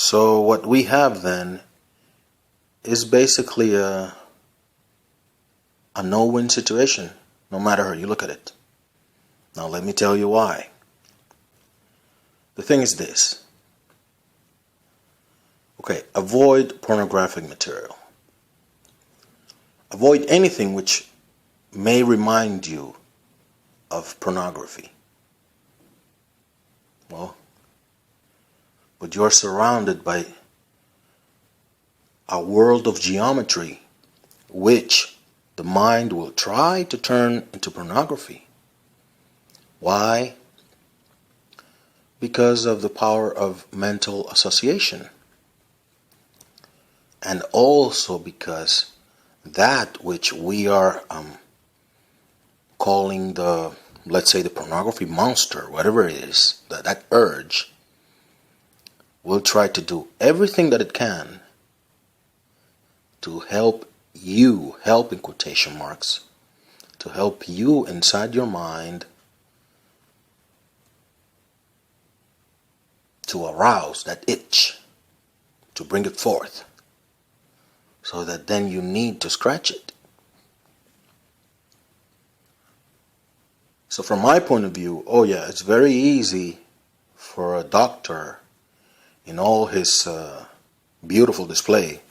So what we have then is basically a no-win situation, no matter how you look at it. Now let me tell you why. The thing is this. Okay, avoid pornographic material. Avoid anything which may remind you of pornography. Well, but you're surrounded by a world of geometry which the mind will try to turn into pornography. Why? Because of the power of mental association. And also because that which we are calling let's say the pornography monster, whatever it is, that urge, will try to do everything that it can to help you, help in quotation marks, to help you inside your mind to arouse that itch, to bring it forth, so that then you need to scratch it. So from my point of view, it's very easy for a doctor in all his beautiful display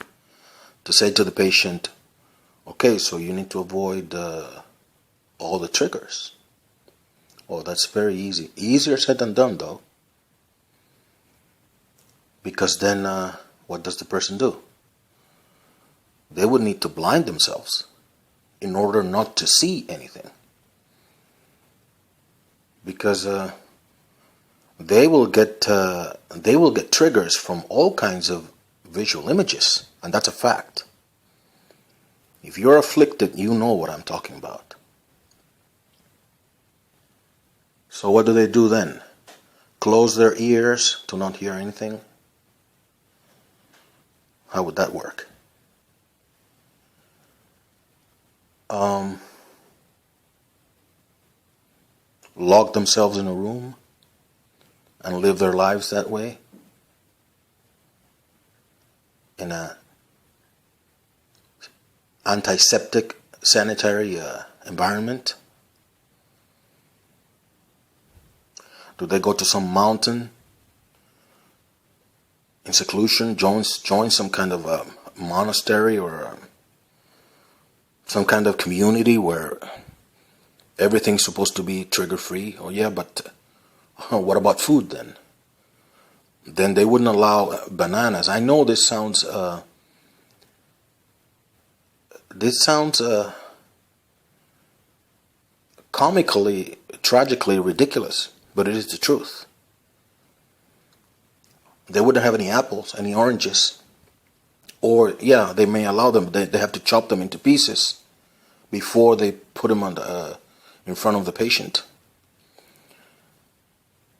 to say to the patient, okay, so you need to avoid all the triggers. Oh, that's very easy. Easier said than done, though. Because then what does the person do? They would need to blind themselves in order not to see anything. Because they will get triggers from all kinds of visual images, and that's a fact. If you're afflicted, you know what I'm talking about. So what do they do then? Close their ears to not hear anything? How would that work? Lock themselves in a room and live their lives that way in a antiseptic sanitary environment? Do they go to some mountain in seclusion, join some kind of a monastery or some kind of community where everything's supposed to be trigger-free? Oh yeah, but what about food then? Then they wouldn't allow bananas. I know this sounds comically, tragically ridiculous, but it is the truth. They wouldn't have any apples, any oranges. Or, they may allow them, but they have to chop them into pieces before they put them in front of the patient.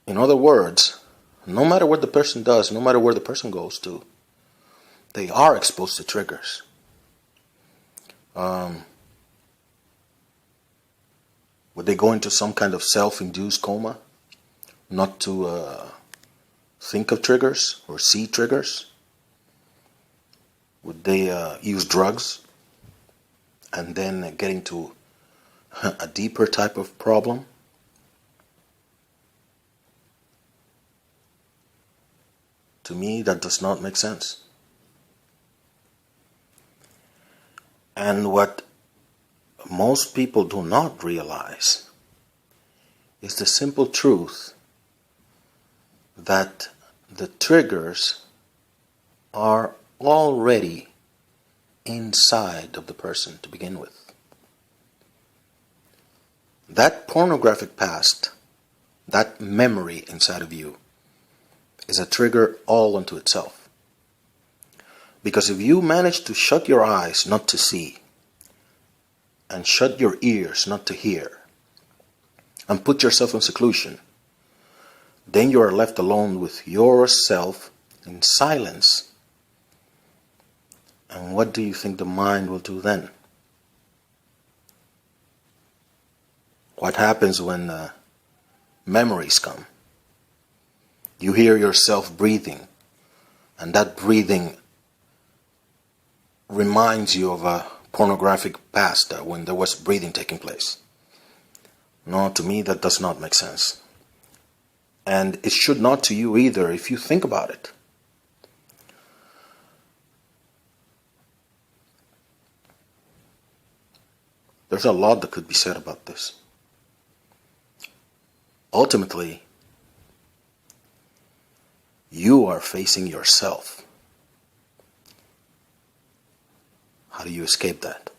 In other words, no matter what the person does, no matter where the person goes to, they are exposed to triggers. Would they go into some kind of self-induced coma not to think of triggers or see triggers? Would they use drugs and then get into a deeper type of problem? To me, that does not make sense. And what most people do not realize is the simple truth that the triggers are already inside of the person to begin with. That pornographic past, that memory inside of you, is a trigger all unto itself. Because if you manage to shut your eyes not to see, and shut your ears not to hear, and put yourself in seclusion, then you are left alone with yourself in silence. And what do you think the mind will do then? What happens when memories come? You hear yourself breathing and that breathing reminds you of a pornographic past when there was breathing taking place. No, to me that does not make sense. And it should not to you either if you think about it. There's a lot that could be said about this. Ultimately, you are facing yourself. How do you escape that?